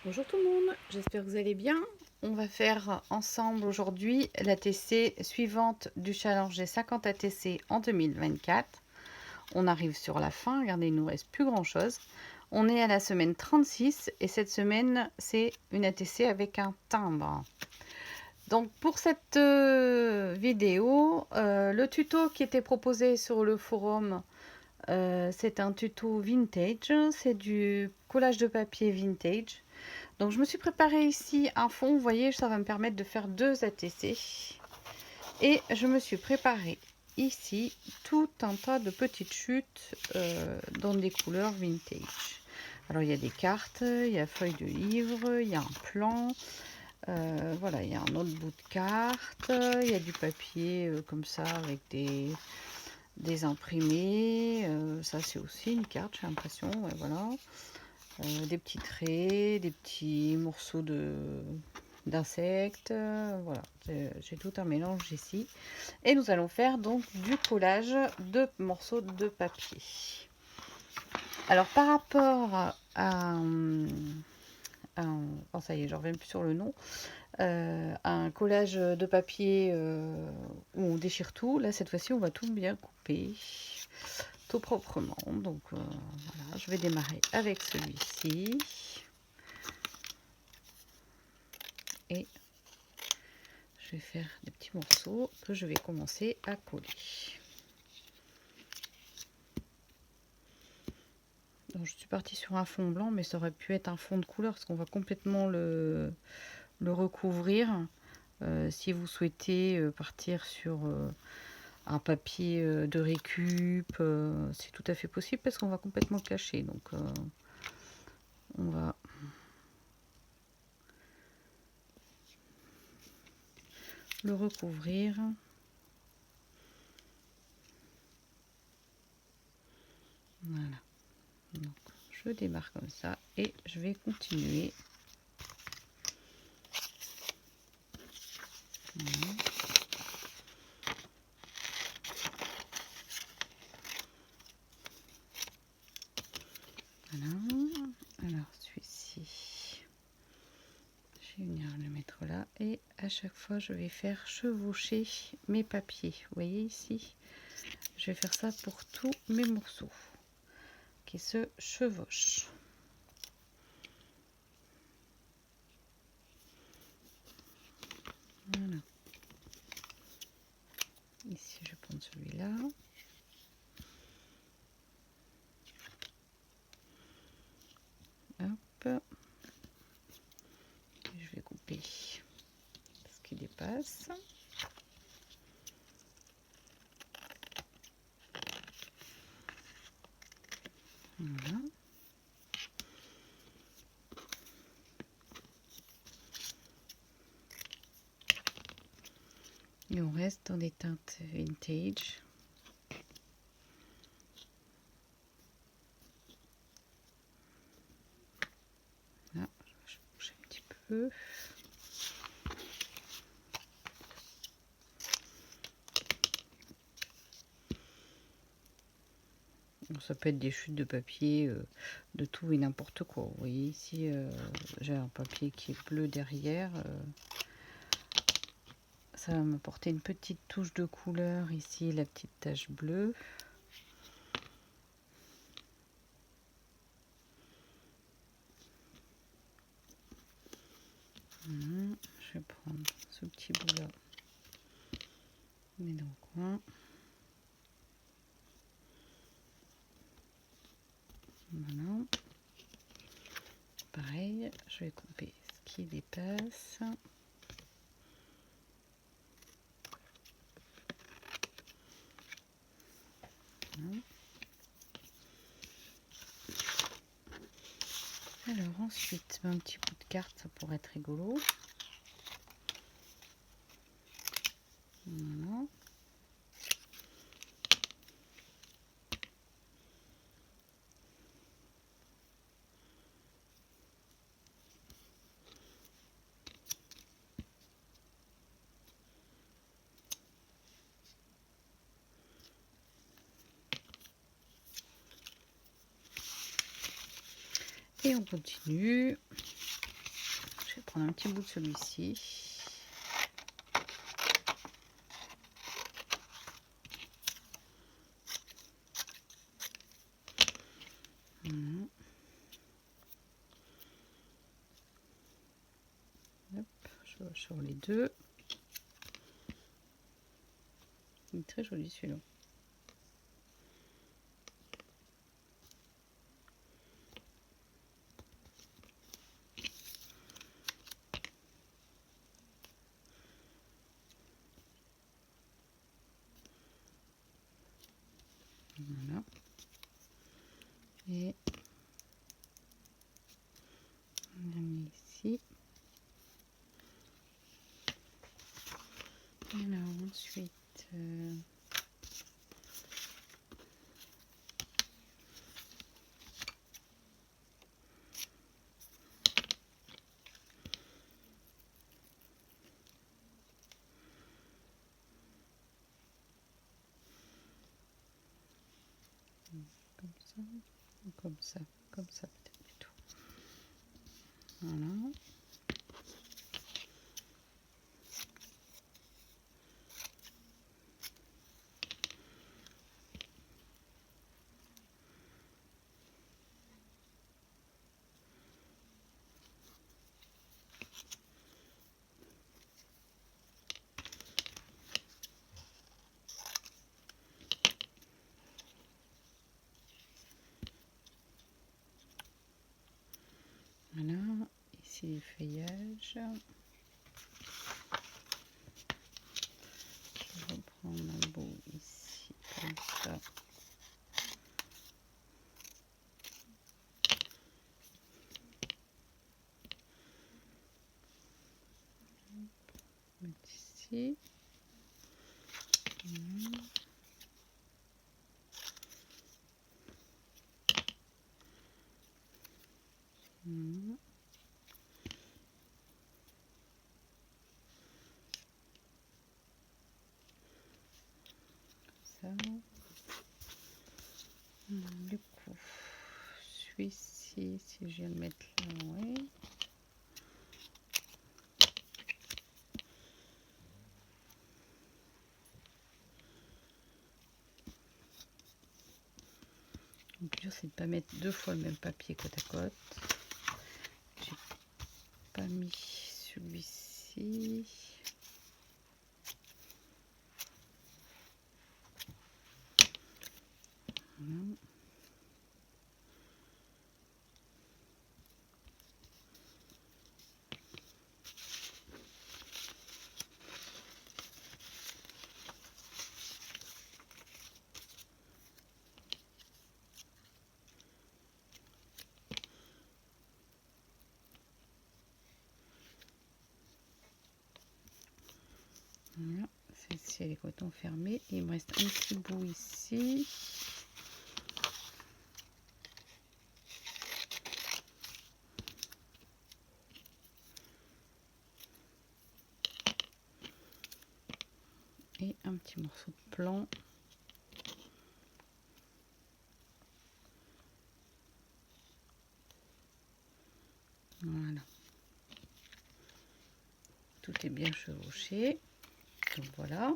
Bonjour tout le monde, j'espère que vous allez bien. On va faire ensemble aujourd'hui l'ATC suivante du challenge des 50 ATC en 2024. On arrive sur la fin, regardez, il ne nous reste plus grand chose. On est à la semaine 36 et cette semaine c'est une ATC avec un timbre. Donc pour cette vidéo, le tuto qui était proposé sur le forum, c'est un tuto vintage, c'est du collage de papier vintage. Donc je me suis préparé ici un fond, vous voyez, ça va me permettre de faire 2 ATC. Et je me suis préparé ici tout un tas de petites chutes dans des couleurs vintage. Alors il y a des cartes, il y a feuilles de livre, il y a un plan, voilà, il y a un autre bout de carte, il y a du papier comme ça avec des imprimés, ça c'est aussi une carte, j'ai l'impression, ouais, voilà. Des petits traits, des petits morceaux d'insectes, voilà, j'ai tout un mélange ici. Et nous allons faire donc du collage de morceaux de papier. Alors par rapport oh ça y est, je reviens plus sur le nom, un collage de papier où on déchire tout, là cette fois-ci on va tout bien couper, tout proprement. Donc voilà, je vais démarrer avec celui-ci. Et je vais faire des petits morceaux que je vais commencer à coller. Donc je suis partie sur un fond blanc, mais ça aurait pu être un fond de couleur parce qu'on va complètement le recouvrir. Si vous souhaitez partir sur un papier de récup, c'est tout à fait possible parce qu'on va complètement cacher. Donc on va le recouvrir. Voilà. Donc je démarre comme ça et je vais continuer. Voilà. Voilà. Alors celui-ci, je vais venir le mettre là et à chaque fois je vais faire chevaucher mes papiers. Vous voyez ici, je vais faire ça pour tous mes morceaux qui se chevauchent. Voilà. Ici je vais prendre celui-là. Hop. Je vais couper ce qui dépasse. Voilà. Et on reste dans des teintes vintage. Là, je bouge un petit peu. Ça peut être des chutes de papier, de tout et n'importe quoi. Vous voyez ici, j'ai un papier qui est bleu derrière. Ça va m'apporter une petite touche de couleur ici, la petite tache bleue. Voilà. Je vais prendre ce petit bout là, mais dans le coin. Voilà. Pareil, je vais couper ce qui dépasse. Voilà. Alors ensuite, un petit bout de carte, ça pourrait être rigolo. Voilà. Et on continue. vais prendre un petit bout de celui-ci. Voilà. Hop, je vais sur les deux. Il est très joli celui-là. Voilà. Et on a mis ici. Alors ensuite, comme ça peut-être plutôt. Voilà. Voilà, ici les feuillages. Je reprends un bout ici, comme ça. Ici. Ça. Du coup, celui-ci, si je viens de mettre là, ouais. Le plus, c'est de ne pas mettre deux fois le même papier côte à côte. J'ai pas mis celui-ci. Voilà. Voilà, celle-ci elle est coton fermé. Il me reste un petit bout ici. Et un petit morceau de plan. Voilà. Tout est bien chevauché. Donc voilà.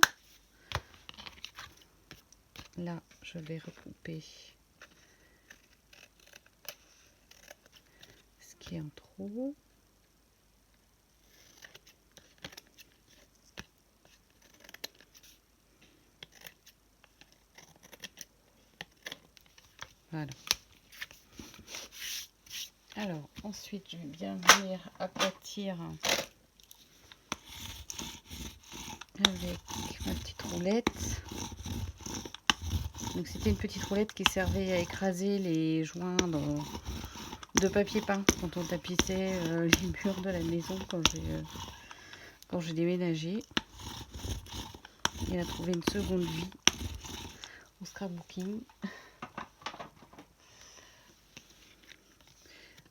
Là, je vais recouper ce qui est en trop. Voilà. Alors, ensuite, je vais bien venir aplatir avec ma petite roulette. Donc, c'était une petite roulette qui servait à écraser les joints de papier peint quand on tapissait les murs de la maison quand j'ai déménagé. Elle a trouvé une seconde vie au scrapbooking.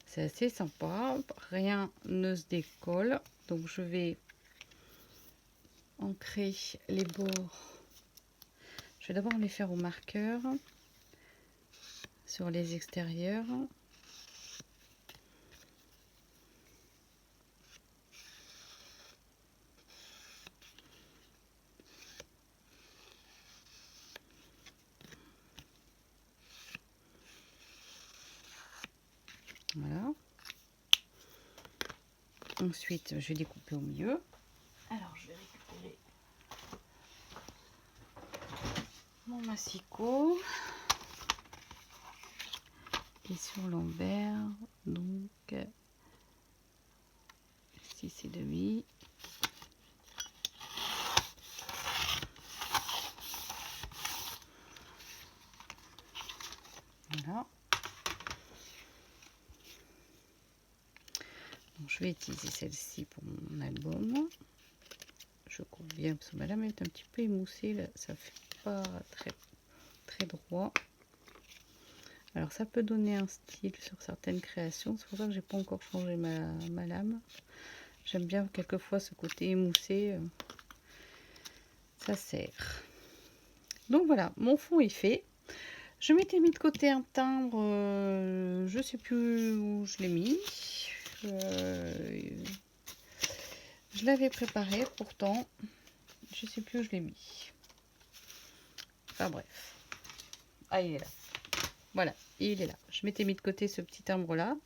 C'est assez sympa, rien ne se décolle. Donc je vais ancrer les bords. Je vais d'abord les faire au marqueur sur les extérieurs. Ensuite, je vais découper au milieu. Alors, je vais récupérer mon massicot. Et sur l'envers, donc 6,5. Voilà. Donc, je vais utiliser celle-ci pour mon album. Je coupe bien parce que ma lame est un petit peu émoussée, là, ça fait pas très droit. Alors ça peut donner un style sur certaines créations, c'est pour ça que j'ai pas encore changé ma lame. J'aime bien quelquefois ce côté émoussé, ça sert. Donc voilà, mon fond est fait. Je m'étais mis de côté un timbre, je sais plus où je l'ai mis. Je l'avais préparé pourtant, je sais plus où je l'ai mis. Enfin bref. Ah, il est là. Voilà, il est là. Je m'étais mis de côté ce petit timbre là.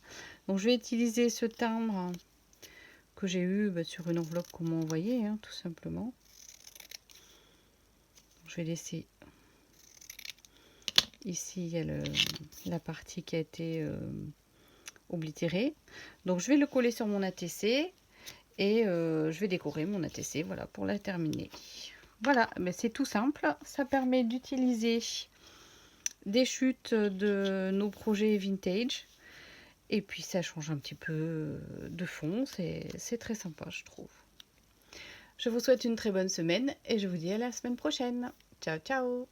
Donc je vais utiliser ce timbre que j'ai eu sur une enveloppe qu'on m'a envoyée, hein, tout simplement. Je vais laisser ici, il y a la partie qui a été oblitérée. Donc je vais le coller sur mon ATC et je vais décorer mon ATC, voilà, pour la terminer. Voilà, mais c'est tout simple. Ça permet d'utiliser des chutes de nos projets vintage. Et puis ça change un petit peu de fond, c'est très sympa je trouve. Je vous souhaite une très bonne semaine et je vous dis à la semaine prochaine. Ciao ciao.